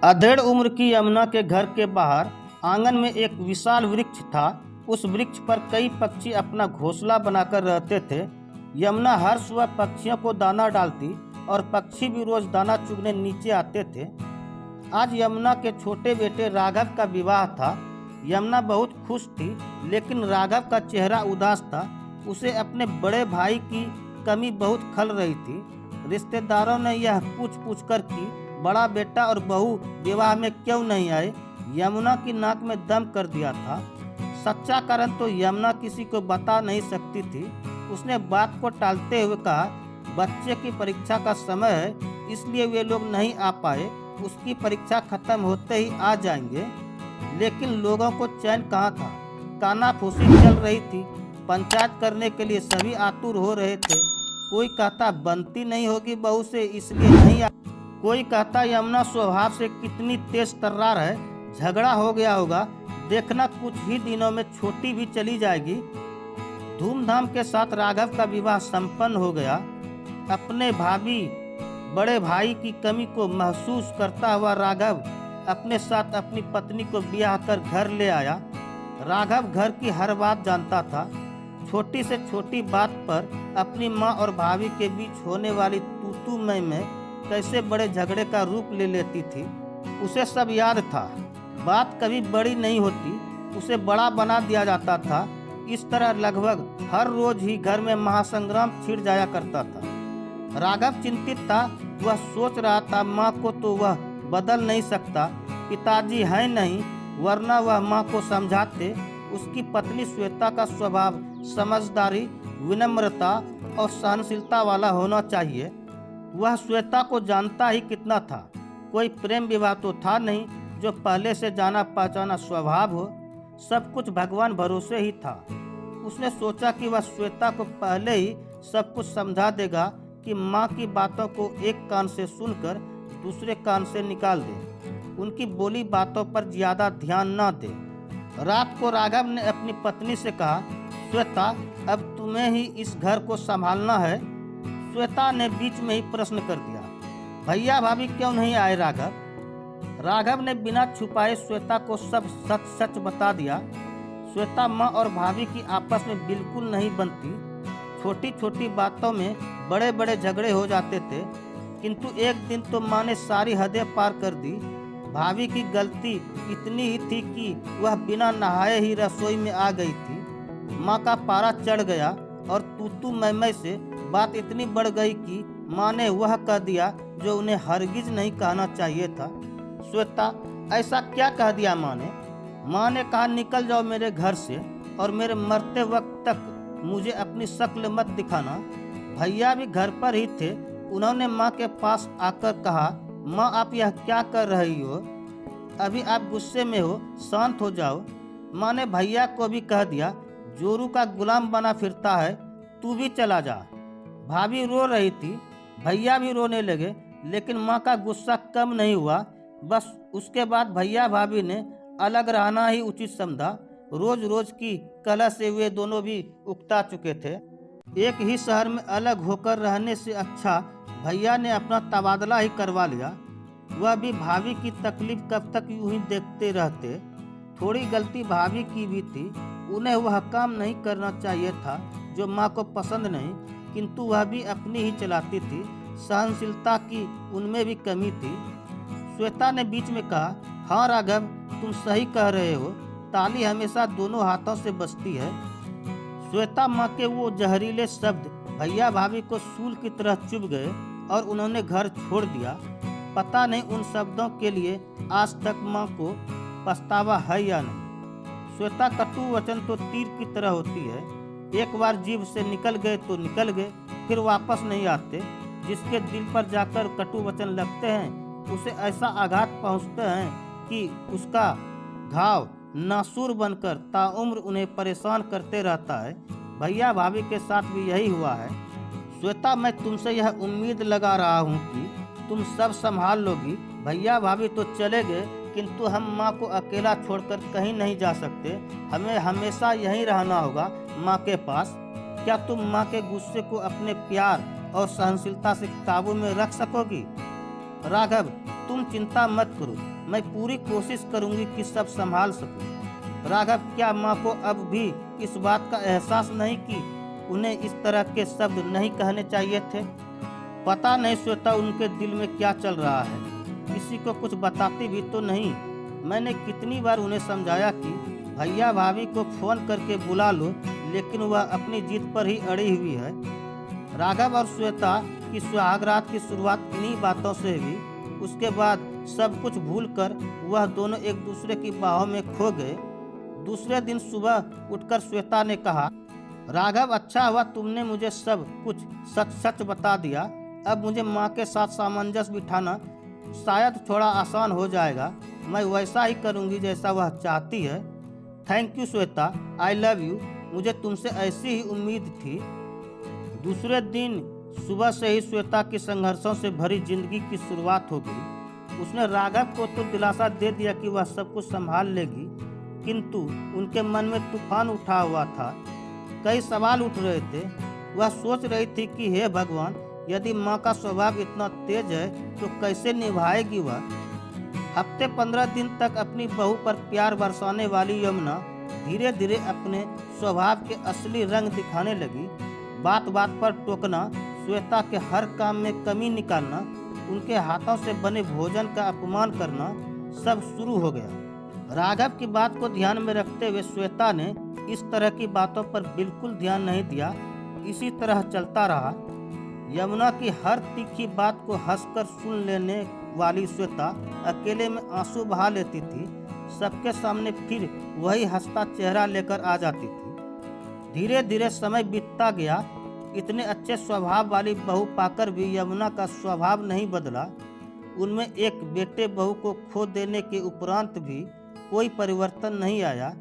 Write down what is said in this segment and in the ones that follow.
अधेड़ उम्र की यमुना के घर के बाहर आंगन में एक विशाल वृक्ष था। उस वृक्ष पर कई पक्षी अपना घोंसला बनाकर रहते थे। यमुना हर सुबह पक्षियों को दाना डालती और पक्षी भी रोज दाना चुगने नीचे आते थे। आज यमुना के छोटे बेटे राघव का विवाह था। यमुना बहुत खुश थी, लेकिन राघव का चेहरा उदास था। उसे अपने बड़े भाई की कमी बहुत खल रही थी। रिश्तेदारों ने यह पूछ कर कि बड़ा बेटा और बहू विवाह में क्यों नहीं आए। यमुना की नाक में दम कर दिया था। सच्चा कारण तो यमुना किसी को बता नहीं सकती थी। उसने बात को टालते हुए कहा, बच्चे की परीक्षा का समय है, इसलिए वे लोग नहीं आ पाए। उसकी परीक्षा खत्म होते ही आ जाएंगे। लेकिन लोगों को चैन कहाँ था। कानाफूसी चल रही थी। पंचायत करने के लिए सभी आतुर हो रहे थे। कोई कहता बनती नहीं होगी बहू से, इसलिए नहीं आ। कोई कहता यमुना स्वभाव से कितनी तेज तर्रार है, झगड़ा हो गया होगा, देखना कुछ ही दिनों में छोटी भी चली जाएगी। धूमधाम के साथ राघव का विवाह संपन्न हो गया। अपने भाभी बड़े भाई की कमी को महसूस करता हुआ राघव अपने साथ अपनी पत्नी को ब्याह कर घर ले आया। राघव घर की हर बात जानता था। छोटी से छोटी बात पर अपनी माँ और भाभी के बीच होने वाली तू मैं कैसे बड़े झगड़े का रूप ले लेती थी, उसे सब याद था। बात कभी बड़ी नहीं होती, उसे बड़ा बना दिया जाता था। इस तरह लगभग हर रोज ही घर में महासंग्राम छिड़ जाया करता था। राघव चिंतित था। वह सोच रहा था माँ को तो वह बदल नहीं सकता, पिताजी हैं नहीं, वरना वह माँ को समझाते। उसकी पत्नी श्वेता का स्वभाव समझदारी, विनम्रता और सहनशीलता वाला होना चाहिए। वह श्वेता को जानता ही कितना था। कोई प्रेम विवाह तो था नहीं जो पहले से जाना पहचाना स्वभाव हो। सब कुछ भगवान भरोसे ही था। उसने सोचा कि वह श्वेता को पहले ही सब कुछ समझा देगा कि माँ की बातों को एक कान से सुनकर दूसरे कान से निकाल दे, उनकी बोली बातों पर ज्यादा ध्यान न दे। रात को राघव ने अपनी पत्नी से कहा, श्वेता, अब तुम्हें ही इस घर को संभालना है। श्वेता ने बीच में ही प्रश्न कर दिया, भैया भाभी क्यों नहीं आए राघव? राघव ने बिना छुपाए श्वेता को सब सच सच बता दिया। श्वेता माँ और भाभी की आपस में बिल्कुल नहीं बनती। छोटी छोटी बातों में बड़े बड़े झगड़े हो जाते थे। किंतु एक दिन तो माँ ने सारी हदें पार कर दी। भाभी की गलती इतनी ही थी कि वह बिना नहाए ही रसोई में आ गई थी। माँ का पारा चढ़ गया और तू मैं से बात इतनी बढ़ गई कि माँ ने वह कह दिया जो उन्हें हरगिज नहीं कहना चाहिए था। श्वेता, ऐसा क्या कह दिया माँ ने? माँ ने कहा, निकल जाओ मेरे घर से और मेरे मरते वक्त तक मुझे अपनी शक्ल मत दिखाना। भैया भी घर पर ही थे। उन्होंने माँ के पास आकर कहा, माँ आप यह क्या कर रही हो? अभी आप गुस्से में हो, शांत हो जाओ। माँ ने भैया को भी कह दिया, जोरू का गुलाम बना फिरता है, तू भी चला जा। भाभी रो रही थी, भैया भी रोने लगे, लेकिन माँ का गुस्सा कम नहीं हुआ। बस उसके बाद भैया भाभी ने अलग रहना ही उचित समझा। रोज रोज की कलह से वे दोनों भी उकता चुके थे। एक ही शहर में अलग होकर रहने से अच्छा भैया ने अपना तबादला ही करवा लिया। वह भी भाभी की तकलीफ कब तक यूं ही देखते रहते। थोड़ी गलती भाभी की भी थी। उन्हें वह काम नहीं करना चाहिए था जो माँ को पसंद नहीं, किंतु वह भी अपनी ही चलाती थी। सहनशीलता की उनमें भी कमी थी। श्वेता ने बीच में कहा, हाँ राघव, तुम सही कह रहे हो, ताली हमेशा दोनों हाथों से बजती है। श्वेता माँ के वो जहरीले शब्द भैया भाभी को सूल की तरह चुभ गए और उन्होंने घर छोड़ दिया। पता नहीं उन शब्दों के लिए आज तक माँ को पछतावा है या नहीं। श्वेता कटु वचन तो तीर की तरह होती है। एक बार जीभ से निकल गए तो निकल गए, फिर वापस नहीं आते। जिसके दिल पर जाकर कटु वचन लगते हैं उसे ऐसा आघात पहुंचते हैं कि उसका घाव नासूर बनकर ताउम्र उन्हें परेशान करते रहता है। भैया भाभी के साथ भी यही हुआ है। श्वेता, मैं तुमसे यह उम्मीद लगा रहा हूँ कि तुम सब संभाल लोगी। भैया भाभी तो चले गए, किंतु हम माँ को अकेला छोड़कर कहीं नहीं जा सकते। हमें हमेशा यहीं रहना होगा, माँ के पास। क्या तुम माँ के गुस्से को अपने प्यार और सहनशीलता से काबू में रख सकोगी? राघव, तुम चिंता मत करो, मैं पूरी कोशिश करूंगी कि सब संभाल सकूं। राघव, क्या माँ को अब भी इस बात का एहसास नहीं कि उन्हें इस तरह के शब्द नहीं कहने चाहिए थे? पता नहीं श्वेता, उनके दिल में क्या चल रहा है। किसी को कुछ बताती भी तो नहीं। मैंने कितनी बार उन्हें समझाया कि भैया भाभी को फोन करके बुला लो, लेकिन वह अपनी जिद पर ही अड़ी हुई है। राघव और श्वेता की सुहागरात की शुरुआत इन्हीं बातों से हुई। उसके बाद सब कुछ भूलकर वह दोनों एक दूसरे की बाहों में खो गए। दूसरे दिन सुबह उठकर श्वेता ने कहा, राघव, अच्छा हुआ तुमने मुझे सब कुछ सच सच बता दिया। अब मुझे माँ के साथ सामंजस्य बिठाना शायद थोड़ा आसान हो जाएगा। मैं वैसा ही करूँगी जैसा वह चाहती है। Thank you Shweta, I love you. मुझे तुमसे ऐसी ही उम्मीद थी। दूसरे दिन सुबह से ही श्वेता की संघर्षों से भरी जिंदगी की शुरुआत हो गई। उसने राघव को तो दिलासा दे दिया कि वह सब कुछ संभाल लेगी, किंतु उनके मन में तूफान उठा हुआ था। कई सवाल उठ रहे थे। वह सोच रही थी कि हे भगवान, यदि माँ का स्वभाव इतना तेज है तो कैसे निभाएगी वह। हफ्ते 15 दिन तक अपनी बहू पर प्यार बरसाने वाली यमुना धीरे धीरे अपने स्वभाव के असली रंग दिखाने लगी। बात बात पर टोकना, श्वेता के हर काम में कमी निकालना, उनके हाथों से बने भोजन का अपमान करना सब शुरू हो गया। राघव की बात को ध्यान में रखते हुए श्वेता ने इस तरह की बातों पर बिल्कुल ध्यान नहीं दिया। इसी तरह चलता रहा। यमुना की हर तीखी बात को हंसकर सुन लेने वाली श्वेता अकेले में आंसू बहा लेती थी। सबके सामने फिर वही हंसता चेहरा लेकर आ जाती थी। धीरे धीरे समय बीतता गया। इतने अच्छे स्वभाव वाली बहू पाकर भी यमुना का स्वभाव नहीं बदला। उनमें एक बेटे बहू को खो देने के उपरांत भी कोई परिवर्तन नहीं आया।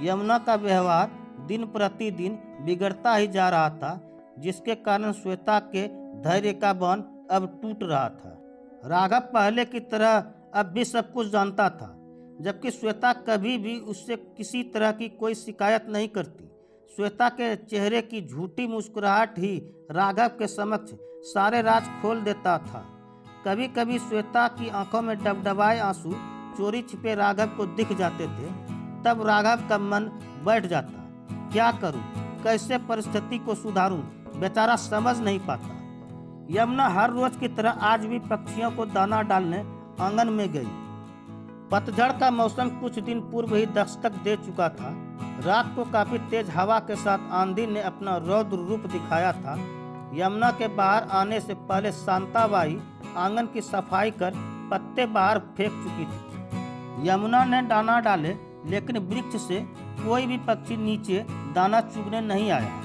यमुना का व्यवहार दिन प्रतिदिन बिगड़ता ही जा रहा था, जिसके कारण श्वेता के धैर्य का बांध अब टूट रहा था। राघव पहले की तरह अब भी सब कुछ जानता था, जबकि श्वेता कभी भी उससे किसी तरह की कोई शिकायत नहीं करती। श्वेता के चेहरे की झूठी मुस्कुराहट ही राघव के समक्ष सारे राज खोल देता था। कभी कभी श्वेता की आंखों में डबडबाए आंसू चोरी छिपे राघव को दिख जाते थे। तब राघव का मन बैठ जाता। क्या करूं, कैसे परिस्थिति को सुधारूं, बेचारा समझ नहीं पाता। यमुना हर रोज की तरह आज भी पक्षियों को दाना डालने आंगन में गई। पतझड़ का मौसम कुछ दिन पूर्व ही दस्तक दे चुका था। रात को काफी तेज हवा के साथ आंधी ने अपना रौद्र रूप दिखाया था। यमुना के बाहर आने से पहले शांताबाई आंगन की सफाई कर पत्ते बाहर फेंक चुकी थी। यमुना ने दाना डाले, लेकिन वृक्ष से कोई भी पक्षी नीचे दाना चुगने नहीं आया।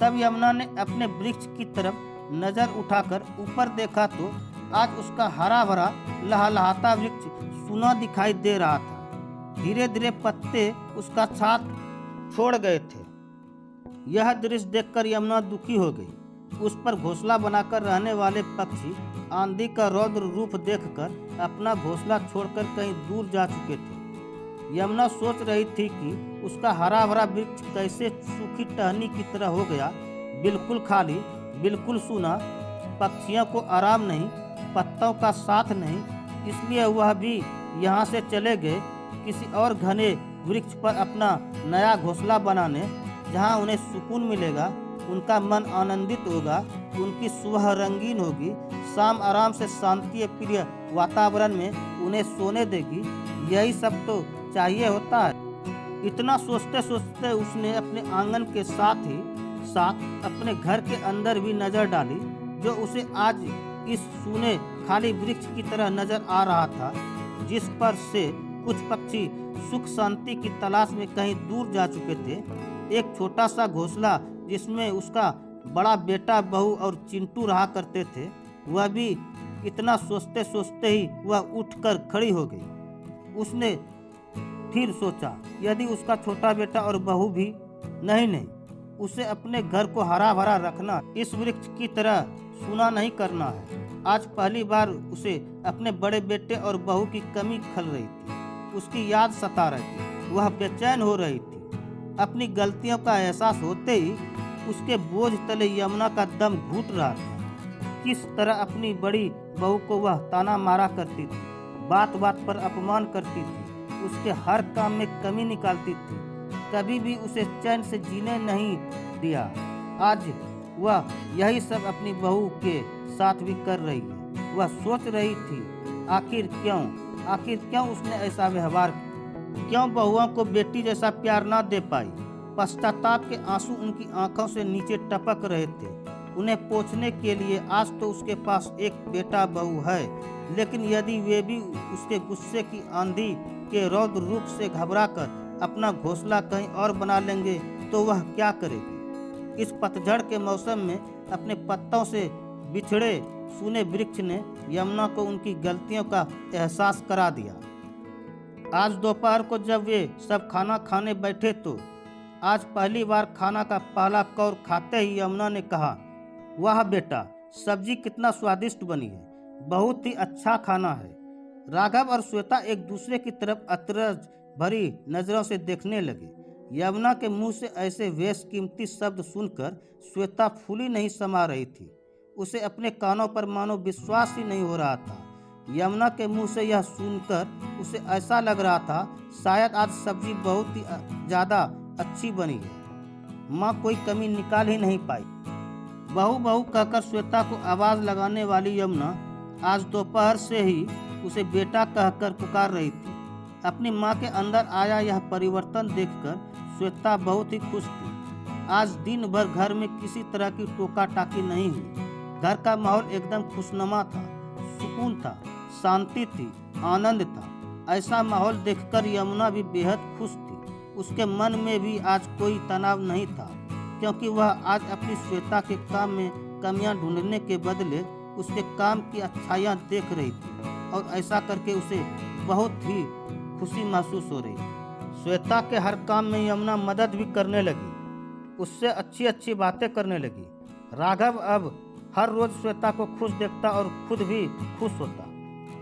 तब यमुना ने अपने वृक्ष की तरफ नजर उठाकर ऊपर देखा तो आज उसका हरा भरा लहलहाता वृक्ष सूना दिखाई दे रहा था। धीरे धीरे पत्ते उसका साथ छोड़ गए थे। यह दृश्य देखकर यमुना दुखी हो गई। उस पर घोंसला बनाकर रहने वाले पक्षी आंधी का रौद्र रूप देखकर अपना घोंसला छोड़कर कहीं दूर जा चुके थे। यमुना सोच रही थी कि उसका हरा भरा वृक्ष कैसे सूखी टहनी की तरह हो गया, बिल्कुल खाली, बिल्कुल सूना। पक्षियों को आराम नहीं, पत्तों का साथ नहीं, इसलिए वह भी यहाँ से चले गए किसी और घने वृक्ष पर अपना नया घोंसला बनाने, जहाँ उन्हें सुकून मिलेगा, उनका मन आनंदित होगा, उनकी सुबह रंगीन होगी, शाम आराम से शांति प्रिय वातावरण में उन्हें सोने देगी। यही सब तो चाहिए होता है। इतना सोचते सोचते उसने अपने आंगन के साथ ही साथ अपने घर के अंदर भी नजर डाली, जो उसे आज इस सूने खाली वृक्ष की तरह नजर आ रहा था, जिस पर से कुछ पक्षी सुख शांति की तलाश में कहीं दूर जा चुके थे। एक छोटा सा घोंसला जिसमें उसका बड़ा बेटा, बहू और चिंटू रहा करते थे, वह भी इतना सोचते सोचते ही वह उठकर खड़ी हो गई। उसने फिर सोचा, यदि उसका छोटा बेटा और बहू भी नहीं, उसे अपने घर को हरा भरा रखना, इस वृक्ष की तरह सूना नहीं करना है। आज पहली बार उसे अपने बड़े बेटे और बहू की कमी खल रही थी। उसकी याद सता रही थी। वह बेचैन हो रही थी। अपनी गलतियों का एहसास होते ही उसके बोझ तले यमुना का दम घुट रहा था। किस तरह अपनी बड़ी बहू को वह ताना मारा करती थी, बात बात पर अपमान करती थी, उसके हर काम में कमी निकालती थी, कभी भी उसे चैन से जीने नहीं दिया। आज वह यही सब अपनी बहू के साथ भी कर रही है। वह सोच रही थी आखिर क्यों उसने ऐसा व्यवहार किया? क्यों बहुओं को बेटी जैसा प्यार ना दे पाई? पश्चाताप के आंसू उनकी आंखों से नीचे टपक रहे थे। उन्हें पोंछने के लिए आज तो उसके पास एक बेटा बहू है, लेकिन यदि वे भी उसके गुस्से की आंधी के रौद्र रूप से घबराकर अपना घोंसला कहीं और बना लेंगे तो वह क्या करेगी? इस पतझड़ के मौसम में अपने पत्तों से बिछड़े सूने वृक्ष ने यमुना को उनकी गलतियों का एहसास करा दिया। आज दोपहर को जब वे सब खाना खाने बैठे तो आज पहली बार खाना का पहला कौर खाते ही यमुना ने कहा, वाह बेटा, सब्जी कितना स्वादिष्ट बनी है, बहुत ही अच्छा खाना है। राघव और श्वेता एक दूसरे की तरफ अतरज भरी नजरों से देखने लगे। यमुना के मुंह से ऐसे बेशकीमती शब्द सुनकर श्वेता फूली नहीं समा रही थी। उसे अपने कानों पर मानो विश्वास ही नहीं हो रहा था। यमुना के मुंह से यह सुनकर उसे ऐसा लग रहा था शायद आज सब्जी बहुत ही ज़्यादा अच्छी बनी है। माँ कोई कमी निकाल ही नहीं पाई। बहू बहू कहकर श्वेता को आवाज़ लगाने वाली यमुना आज दोपहर से ही उसे बेटा कहकर पुकार रही थी। अपनी माँ के अंदर आया यह परिवर्तन देखकर श्वेता बहुत ही खुश थी। आज दिन भर घर में किसी तरह की टोका टाकी नहीं हुई। घर का माहौल एकदम खुशनुमा था, सुकून था, शांति थी, आनंद था। ऐसा माहौल देखकर यमुना भी बेहद खुश थी। उसके मन में भी आज कोई तनाव नहीं था, क्योंकि वह आज अपनी श्वेता के काम में कमियां ढूंढने के बदले उसके काम की अच्छाइयां देख रही थी और ऐसा करके उसे बहुत ही खुशी महसूस हो रही। श्वेता के हर काम में यमुना मदद भी करने लगी, उससे अच्छी अच्छी बातें करने लगी। राघव अब हर रोज श्वेता को खुश देखता और खुद भी खुश होता।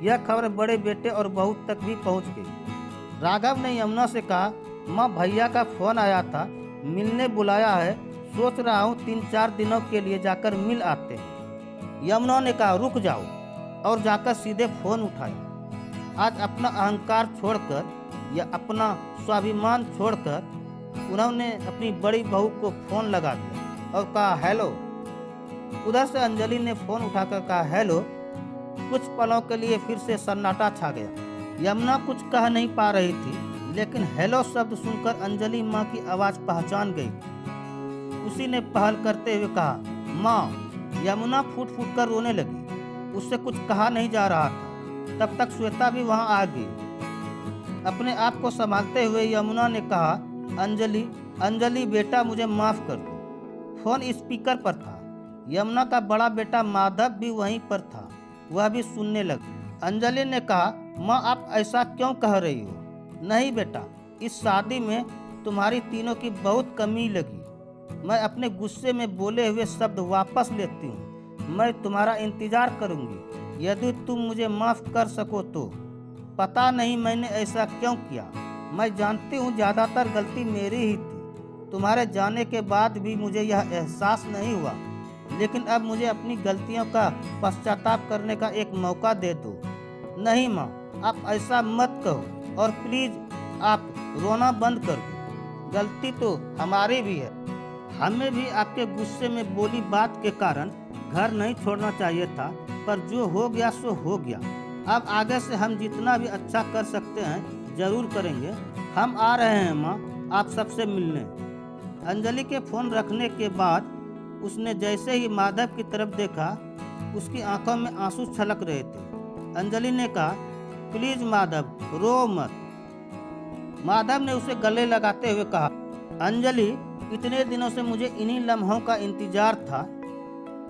यह खबर बड़े बेटे और बहू तक भी पहुंच गई। राघव ने यमुना से कहा, माँ भैया का फोन आया था, मिलने बुलाया है, सोच रहा हूँ 3-4 दिनों के लिए जाकर मिल आते हैं। यमुना ने कहा, रुक जाओ, और जाकर सीधे फोन उठाया। आज अपना अहंकार छोड़कर या अपना स्वाभिमान छोड़कर उन्होंने अपनी बड़ी बहू को फोन लगा दिया और कहा, हेलो। उधर से अंजलि ने फोन उठाकर कहा, हेलो। कुछ पलों के लिए फिर से सन्नाटा छा गया। यमुना कुछ कह नहीं पा रही थी, लेकिन हेलो शब्द सुनकर अंजलि माँ की आवाज़ पहचान गई। उसी ने पहल करते हुए कहा, माँ। यमुना फूट फूट कर रोने लगी। उससे कुछ कहा नहीं जा रहा था। तब तक श्वेता भी वहां आ गई। अपने आप को संभालते हुए यमुना ने कहा, अंजलि बेटा, मुझे माफ कर दो। फोन स्पीकर पर था। यमुना का बड़ा बेटा माधव भी वहीं पर था, वह भी सुनने लगा। अंजलि ने कहा, माँ आप ऐसा क्यों कह रही हो? नहीं बेटा, इस शादी में तुम्हारी तीनों की बहुत कमी लगी। मैं अपने गुस्से में बोले हुए शब्द वापस लेती हूँ। मैं तुम्हारा इंतजार करूँगी, यदि तुम मुझे माफ़ कर सको तो। पता नहीं मैंने ऐसा क्यों किया। मैं जानती हूँ ज़्यादातर गलती मेरी ही थी। तुम्हारे जाने के बाद भी मुझे यह एहसास नहीं हुआ, लेकिन अब मुझे अपनी गलतियों का पश्चाताप करने का एक मौका दे दो। नहीं माँ, आप ऐसा मत कहो, और प्लीज़ आप रोना बंद कर दो। गलती तो हमारी भी है। हमें भी आपके गुस्से में बोली बात के कारण घर नहीं छोड़ना चाहिए था, पर जो हो गया सो हो गया। अब आगे से हम जितना भी अच्छा कर सकते हैं जरूर करेंगे। हम आ रहे हैं माँ, आप सबसे मिलने। अंजलि के फोन रखने के बाद उसने जैसे ही माधव की तरफ देखा, उसकी आंखों में आंसू छलक रहे थे। अंजलि ने कहा, प्लीज माधव, रो मत। माधव ने उसे गले लगाते हुए कहा, अंजलि, इतने दिनों से मुझे इन्हीं लम्हों का इंतजार था।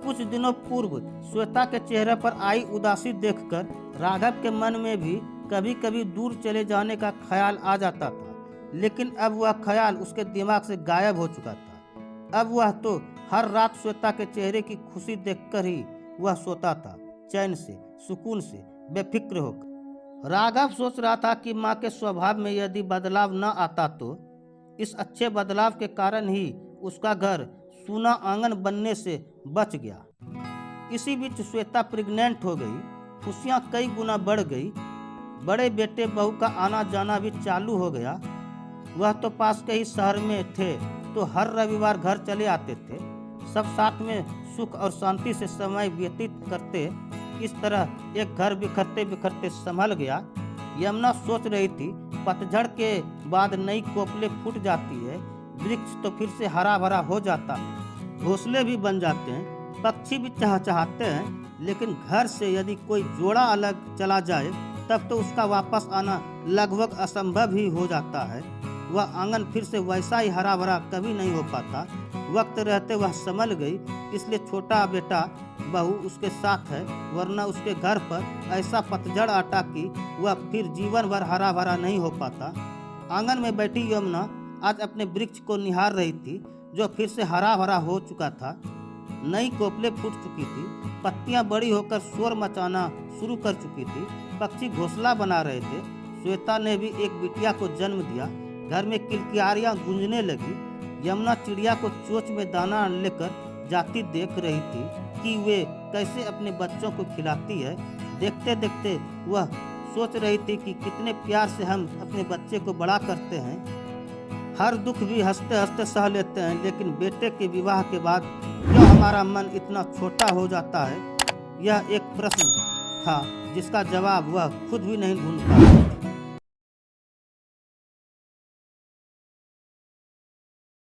कुछ दिनों पूर्व श्वेता के चेहरे पर आई उदासी देखकर राघव के मन में भी कभी कभी दूर चले जाने का ख्याल आ जाता था, लेकिन अब वह ख्याल उसके दिमाग से गायब हो चुका था। अब वह तो हर रात श्वेता के चेहरे की खुशी देखकर ही वह सोता था, चैन से, सुकून से, बेफिक्र होकर। राघव सोच रहा था कि माँ के स्वभाव में यदि बदलाव न आता तो इस अच्छे बदलाव के कारण ही उसका घर सूना आंगन बनने से बच गया। इसी बीच श्वेता प्रेग्नेंट हो गई। खुशियाँ कई गुना बढ़ गई। बड़े बेटे बहू का आना जाना भी चालू हो गया। वह तो पास के ही शहर में थे, तो हर रविवार घर चले आते थे। सब साथ में सुख और शांति से समय व्यतीत करते। इस तरह एक घर बिखरते बिखरते संभल गया। यमुना सोच रही थी, पतझड़ के बाद नई कोपले फूट जाती है, वृक्ष तो फिर से हरा भरा हो जाता है, घोंसले भी बन जाते हैं, पक्षी भी चहचहाते हैं। लेकिन घर से यदि कोई जोड़ा अलग चला जाए तब तो उसका वापस आना लगभग असंभव ही हो जाता है। वह आंगन फिर से वैसा ही हरा भरा कभी नहीं हो पाता। वक्त रहते वह संभल गई, इसलिए छोटा बेटा बहू उसके साथ है, वरना उसके घर पर ऐसा पतझड़ आता कि वह फिर जीवन भर हरा भरा नहीं हो पाता। आंगन में बैठी यमुना आज अपने वृक्ष को निहार रही थी, जो फिर से हरा भरा हो चुका था। नई कोपले फूट चुकी थी, पत्तियां बड़ी होकर शोर मचाना शुरू कर चुकी थी, पक्षी घोंसला बना रहे थे। श्वेता ने भी एक बिटिया को जन्म दिया। घर में किलकियारियां गूंजने लगी। यमुना चिड़िया को चोंच में दाना लेकर जाती देख रही थी कि वे कैसे अपने बच्चों को खिलाती है। देखते देखते वह सोच रही थी कि कितने प्यार से हम अपने बच्चे को बड़ा करते हैं। हर दुख भी हंसते हंसते सह लेते हैं, लेकिन बेटे के विवाह के बाद क्यों हमारा मन इतना छोटा हो जाता है? यह एक प्रश्न था जिसका जवाब वह खुद भी नहीं ढूंढ पाया।